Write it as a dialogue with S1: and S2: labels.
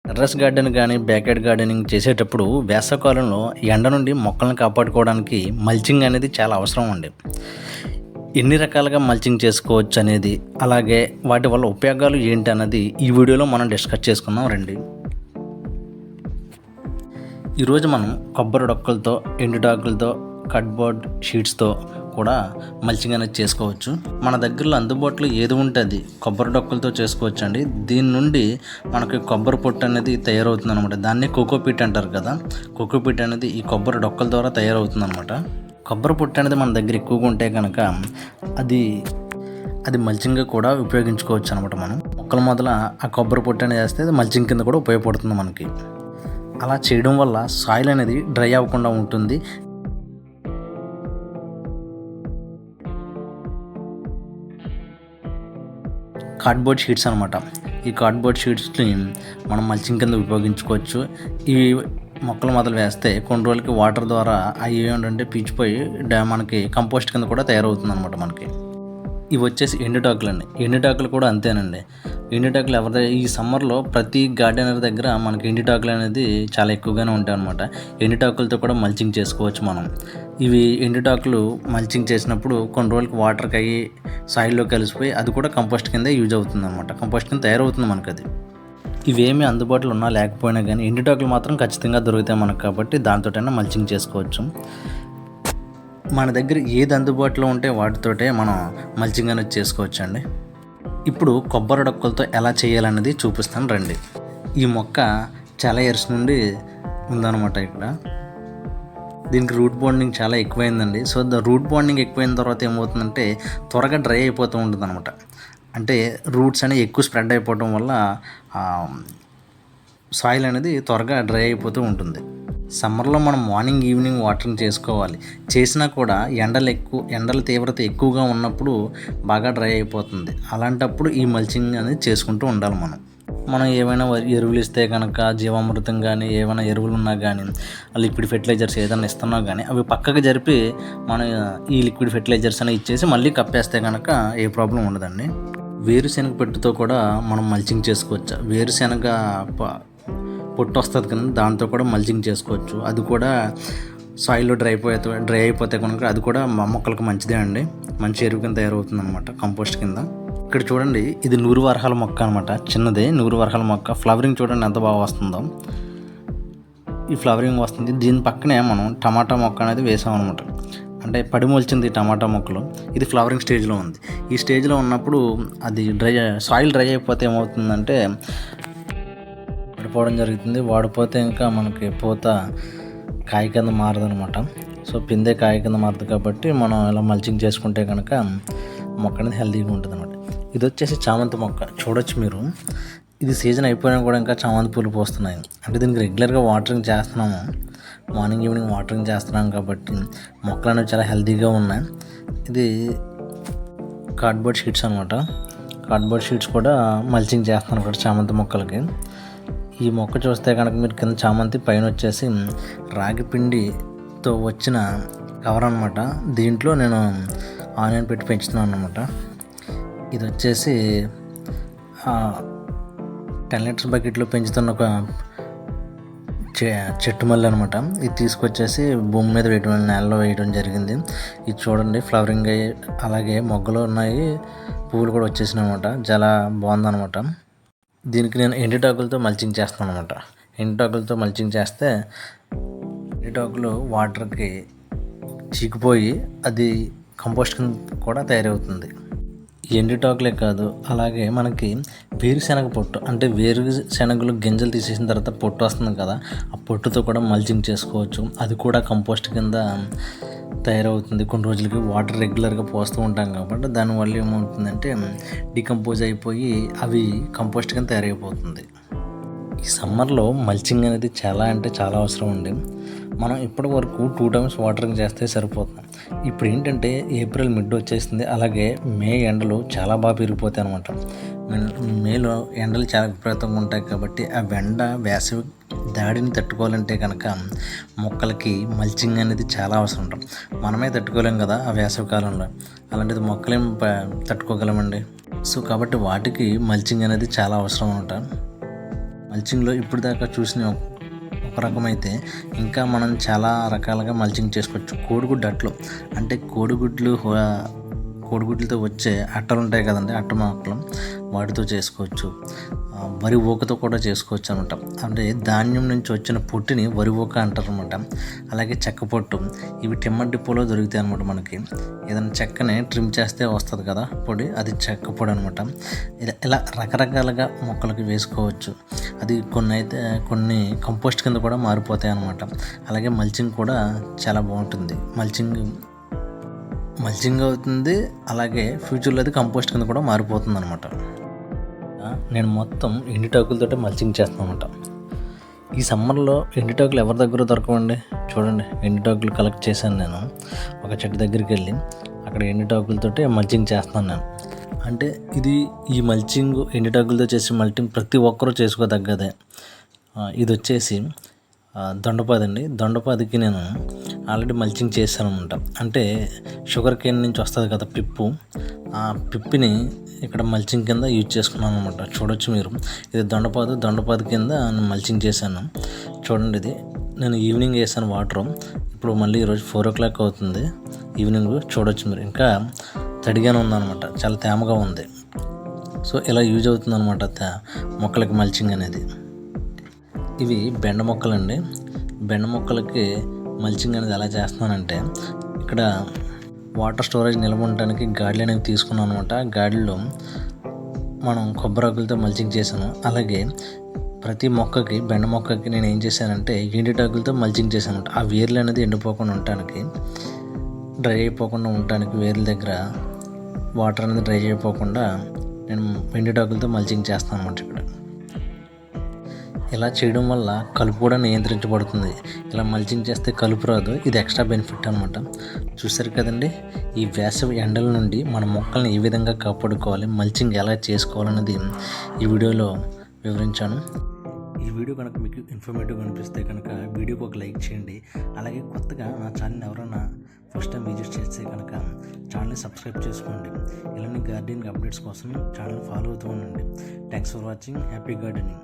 S1: Terrace garden కానీ backyard gardening చేసేటప్పుడు వేసవికాలంలో ఎండ నుండి మొక్కలను కాపాడుకోవడానికి మల్చింగ్ అనేది చాలా అవసరం అండి. ఎన్ని రకాలుగా మల్చింగ్ చేసుకోవచ్చు అనేది, అలాగే వాటి వల్ల ఉపయోగాలు ఏంటి అన్నది ఈ వీడియోలో మనం డిస్కస్ చేసుకుందాం రండి. ఈరోజు మనం కొబ్బరి డొక్కలతో, ఎండుటాకులతో, కట్బోర్డ్ షీట్స్తో కూడా మల్చింగ్ అనేది చేసుకోవచ్చు. మన దగ్గరలో అందుబాటులో ఏది ఉంటే అది కొబ్బరి డొక్కలతో చేసుకోవచ్చు అండి. దీని నుండి మనకి కొబ్బరి పొట్టు అనేది తయారవుతుంది అనమాట. దాన్ని కోకోపీట్ అంటారు కదా. కోకోపీట్ అనేది ఈ కొబ్బరి డొక్కల ద్వారా తయారవుతుంది అనమాట. కొబ్బరి పొట్టు అనేది మన దగ్గర ఎక్కువగా ఉంటే కనుక అది మల్చింగ్గా కూడా ఉపయోగించుకోవచ్చు అనమాట. మనం మొక్కల మొదల ఆ కొబ్బరి పొట్టు అనేది వేస్తే అది మల్చింగ్ కింద కూడా ఉపయోగపడుతుంది మనకి. అలా చేయడం వల్ల సాయిల్ అనేది డ్రై అవ్వకుండా ఉంటుంది. కార్డ్బోర్డ్ షీట్స్ అనమాట. ఈ కార్డ్బోర్డ్ షీట్స్ని మనం మల్చింగ్ కింద ఉపయోగించుకోవచ్చు. ఇవి మొక్కలు మొదలు వేస్తే కొన్ని రోజులకి వాటర్ ద్వారా అవి ఏంటంటే పీచిపోయి మనకి కంపోస్ట్ కింద కూడా తయారవుతుంది అనమాట మనకి. ఇవి వచ్చేసి ఎండుటాకులు అండి. ఎండుటాకులు కూడా అంతేనండి. ఎండుటాకులు ఈ సమ్మర్లో ప్రతి గార్డెనర్ దగ్గర మనకి ఎండుటాకులు అనేది చాలా ఎక్కువగానే ఉంటాయి అనమాట. ఎండుటాకులతో కూడా మల్చింగ్ చేసుకోవచ్చు మనం. ఇవి ఎండుటాకులు మల్చింగ్ చేసినప్పుడు కొన్ని రోజులకి వాటర్కి అయ్యి సాయిల్లో కలిసిపోయి అది కూడా కంపోస్ట్ కింద యూజ్ అవుతుంది అనమాట. కంపోస్ట్ కింద తయారవుతుంది మనకు అది. ఇవేమీ అందుబాటులో ఉన్నా లేకపోయినా కానీ ఎండుటాకులు మాత్రం ఖచ్చితంగా దొరుకుతాయి మనకు, కాబట్టి దాంతోటైనా మల్చింగ్ చేసుకోవచ్చు. మన దగ్గర ఏది అందుబాటులో ఉంటే వాటితోటే మనం మల్చింగ్ అనేది చేసుకోవచ్చు అండి. ఇప్పుడు కొబ్బరి డొక్కలతో ఎలా చేయాలనేది చూపిస్తాను రండి. ఈ మొక్క చాలా ఇయర్స్ నుండి ఉందన్నమాట. ఇక్కడ దీనికి రూట్ బాండింగ్ చాలా ఎక్కువైందండి. సో రూట్ బాండింగ్ ఎక్కువైన తర్వాత ఏమవుతుందంటే త్వరగా డ్రై అయిపోతూ ఉంటుంది అనమాట. అంటే రూట్స్ అనేవి ఎక్కువ స్ప్రెడ్ అయిపోవడం వల్ల సాయిల్ అనేది త్వరగా డ్రై అయిపోతూ ఉంటుంది. సమ్మర్లో మనం మార్నింగ్ ఈవినింగ్ వాటరింగ్ చేసుకోవాలి. చేసినా కూడా ఎండల తీవ్రత ఎక్కువగా ఉన్నప్పుడు బాగా డ్రై అయిపోతుంది. అలాంటప్పుడు ఈ మల్చింగ్ అనేది చేసుకుంటూ ఉండాలి. మనం ఏమైనా ఎరువులు ఇస్తే కనుక జీవామృతం కానీ ఏమైనా ఎరువులు ఉన్నా కానీ లిక్విడ్ ఫెర్టిలైజర్స్ ఏదైనా ఇస్తున్నా కానీ అవి పక్కకు జరిపి మనం ఈ లిక్విడ్ ఫెర్టిలైజర్స్ అని ఇచ్చేసి మళ్ళీ కప్పేస్తే కనుక ఏ ప్రాబ్లం ఉండదండి. వేరుశెనగ పెట్టుతో కూడా మనం మల్చింగ్ చేసుకోవచ్చు. వేరుశెనగ పొట్టు వస్తుంది కదా, దాంతో కూడా మల్చింగ్ చేసుకోవచ్చు. అది కూడా సాయిల్లో డ్రై అయిపోతే కనుక అది కూడా మొక్కలకు మంచిదే అండి. మంచి ఎరువు కింద తయారవుతుంది అనమాట, కంపోస్ట్ కింద. ఇక్కడ చూడండి, ఇది 100 వరహాల మొక్క అనమాట. చిన్నదే 100 వరహాల మొక్క. ఫ్లవరింగ్ చూడండి ఎంత బాగా వస్తుందో. ఈ ఫ్లవరింగ్ వస్తుంది. దీని పక్కనే మనం టమాటా మొక్క అనేది వేసామన్నమాట. అంటే పడిమొలిచింది టమాటా మొక్కలు. ఇది ఫ్లవరింగ్ స్టేజ్లో ఉంది. ఈ స్టేజ్లో ఉన్నప్పుడు అది సాయిల్ డ్రై అయిపోతే ఏమవుతుందంటే పడిపోవడం జరుగుతుంది. వాడిపోతే ఇంకా మనకి పూత కాయ కింద మారదనమాట. సో పిందే కాయ కింద మారదు. కాబట్టి మనం ఇలా మల్చింగ్ చేసుకుంటే కనుక మొక్క అనేది హెల్తీగా ఉంటుంది అనమాట. ఇది వచ్చేసి చామంతి మొక్క చూడొచ్చు మీరు. ఇది సీజన్ అయిపోయినా కూడా ఇంకా చామంతి పూలు పోస్తున్నాయి. అంటే దీనికి రెగ్యులర్గా వాటరింగ్ చేస్తున్నాము. మార్నింగ్ ఈవినింగ్ వాటరింగ్ చేస్తున్నాం కాబట్టి మొక్కలు అనేవి చాలా హెల్తీగా ఉన్నాయి. ఇది కార్డ్బోర్డ్ షీట్స్ అనమాట. కార్డ్బోర్డ్ షీట్స్ కూడా మల్చింగ్ చేస్తున్నాను అక్కడ చామంతి మొక్కలకి. ఈ మొక్క చూస్తే కనుక మీరు కింద చామంతి, పైన వచ్చేసి రాగి పిండితో వచ్చిన కవర్ అనమాట. దీంట్లో నేను ఆనియన్ పెట్టి పెంచుతున్నాను అనమాట. ఇది వచ్చేసి 10 లీటర్స్ బకెట్లో పెంచుతున్న ఒక చెట్టు మల్లి అనమాట. ఇది తీసుకొచ్చేసి భూమి మీద వేయడం, నేలలో వేయడం జరిగింది. ఇది చూడండి ఫ్లవరింగ్ అయ్యి అలాగే మొగ్గలు ఉన్నాయి, పువ్వులు కూడా వచ్చేసినాయి అనమాట. చాలా బాగుందనమాట. దీనికి నేను ఎండుటాకులతో మల్చింగ్ చేస్తాను అనమాట. ఎండుటాకులతో మల్చింగ్ చేస్తే ఎండుటాకులు వాటర్కి చీకిపోయి అది కంపోస్ట్ కింద కూడా తయారవుతుంది. ఎండుటాకులే కాదు, అలాగే మనకి వేరుశెనగ పొట్టు, అంటే వేరుశెనగలు గింజలు తీసేసిన తర్వాత పొట్టు వస్తుంది కదా, ఆ పొట్టుతో కూడా మల్చింగ్ చేసుకోవచ్చు. అది కూడా కంపోస్ట్ కింద తయారవుతుంది. కొన్ని రోజులకి వాటర్ రెగ్యులర్గా పోస్తూ ఉంటాం కాబట్టి దానివల్ల ఏమవుతుందంటే డికంపోజ్ అయిపోయి అవి కంపోస్ట్ కింద తయారైపోతుంది. ఈ సమ్మర్లో మల్చింగ్ అనేది చాలా అంటే చాలా అవసరం అండి. మనం ఇప్పటి వరకు 2 times వాటరింగ్ చేస్తే సరిపోతుంది. ఇప్పుడు ఏంటంటే ఏప్రిల్ మిడ్ వచ్చేసింది. అలాగే మే ఎండలు చాలా బాగా పెరిగిపోతాయి అనమాట. మేలో ఎండలు చాలా విపరీతంగా ఉంటాయి కాబట్టి ఆ వేసవి దాడిని తట్టుకోవాలంటే కనుక మొక్కలకి మల్చింగ్ అనేది చాలా అవసరం ఉంటుంది. మనమే తట్టుకోలేం కదా ఆ వేసవి కాలంలో, అలాంటిది మొక్కలేం తట్టుకోగలమండి. సో కాబట్టి వాటికి మల్చింగ్ అనేది చాలా అవసరం అనమాట. మల్చింగ్లో ఇప్పుడు దాకా చూసిన ఒక రకమైతే ఇంకా మనం చాలా రకాలుగా మల్చింగ్ చేసుకోవచ్చు. కోడిగుడ్డు అట్లు అంటే కోడిగుడ్లతో వచ్చే అట్టలు ఉంటాయి కదండి, అట్ట మొక్కలు, వాటితో చేసుకోవచ్చు. వరి ఊకతో కూడా చేసుకోవచ్చు అనమాట. అంటే ధాన్యం నుంచి వచ్చిన పొట్టుని వరి ఊక అంటారు అనమాట. అలాగే చెక్క పొట్టు, ఇవి టిమ్మర్ డిపోలో దొరుకుతాయి అనమాట. మనకి ఏదైనా చెక్కని ట్రిమ్ చేస్తే వస్తుంది కదా పొడి, అది చెక్క పొడి అనమాట. ఇలా రకరకాలుగా మొక్కలకి వేసుకోవచ్చు. అది కొన్ని కంపోస్ట్ కింద కూడా మారిపోతాయి అనమాట. అలాగే మల్చింగ్ కూడా చాలా బాగుంటుంది. మల్చింగ్ అవుతుంది, అలాగే ఫ్యూచర్లో అది కంపోస్ట్ కింద కూడా మారిపోతుంది అనమాట. నేను మొత్తం ఎండిటాకులతో మల్చింగ్ చేస్తాను అనమాట. ఈ సమ్మర్లో ఎండిటాకులు ఎవరి దగ్గర దొరకవండి. చూడండి, ఎండిటాకులు కలెక్ట్ చేశాను నేను. ఒక చెట్టు దగ్గరికి వెళ్ళి అక్కడ ఎండిటాకులతో మల్చింగ్ చేస్తాను నేను. అంటే ఈ మల్చింగ్ ఎండిటాకులతో చేసే మల్చింగ్ ప్రతి ఒక్కరూ చేసుకోదగ్గదే. ఇది వచ్చేసి దొండపాది అండి. దొండపాదికి నేను ఆల్రెడీ మల్చింగ్ చేశాను అనమాట. అంటే షుగర్ కేన్ నుంచి వస్తుంది కదా పిప్పు, ఆ పిప్పిని ఇక్కడ మల్చింగ్ కింద యూజ్ చేసుకున్నాను అనమాట. చూడొచ్చు మీరు, ఇది దొండపాది కింద నేను మల్చింగ్ చేశాను. చూడండి, ఇది నేను ఈవినింగ్ వేసాను వాటర్. ఇప్పుడు మళ్ళీ ఈరోజు 4 o'clock అవుతుంది ఈవినింగ్. చూడొచ్చు మీరు, ఇంకా తడిగానే ఉందన్నమాట, చాలా తేమగా ఉంది. సో ఇలా యూజ్ అవుతుంది అనమాట మొక్కలకి మల్చింగ్ అనేది. ఇవి బెండ మొక్కలండి. బెండ మొక్కలకి మల్చింగ్ అనేది ఎలా చేస్తున్నానంటే, ఇక్కడ వాటర్ స్టోరేజ్ నిల్వ ఉండడానికి గాడిలు అనేవి తీసుకున్నాను అనమాట. గాడిలో మనం కొబ్బరాకులతో మల్చింగ్ చేశాను. అలాగే ప్రతి మొక్కకి, బెండ మొక్కకి నేను ఏం చేశానంటే ఎండిటాకులతో మల్చింగ్ చేశాను అనమాట. ఆ వేర్లు అనేది ఎండిపోకుండా ఉండటానికి, డ్రై అయిపోకుండా ఉండటానికి, వేర్ల దగ్గర వాటర్ అనేది డ్రై అయిపోకుండా నేను ఎండిటాకులతో మల్చింగ్ చేస్తాను అనమాట. ఇక్కడ ఇలా చేయడం వల్ల కలుపు కూడా నియంత్రించబడుతుంది. ఇలా మల్చింగ్ చేస్తే కలుపు రాదు, ఇది ఎక్స్ట్రా బెనిఫిట్ అనమాట. చూసారు కదండి, ఈ వేసవి ఎండల నుండి మన మొక్కల్ని ఏ విధంగా కాపాడుకోవాలి, మల్చింగ్ ఎలా చేసుకోవాలన్నది ఈ వీడియోలో వివరించాను. ఈ వీడియో కనుక మీకు ఇన్ఫర్మేటివ్ అనిపిస్తే కనుక వీడియోకి ఒక లైక్ చేయండి. అలాగే కొత్తగా నా ఛానల్ ఎవరైనా ఫస్ట్ టైం విజిట్ చేస్తే కనుక ఛానల్ని సబ్స్క్రైబ్ చేసుకోండి. ఇలాంటి గార్డెనింగ్ అప్డేట్స్ కోసం ఛానల్ ఫాలో అవుతూ ఉండండి. Thanks for watching. Happy gardening.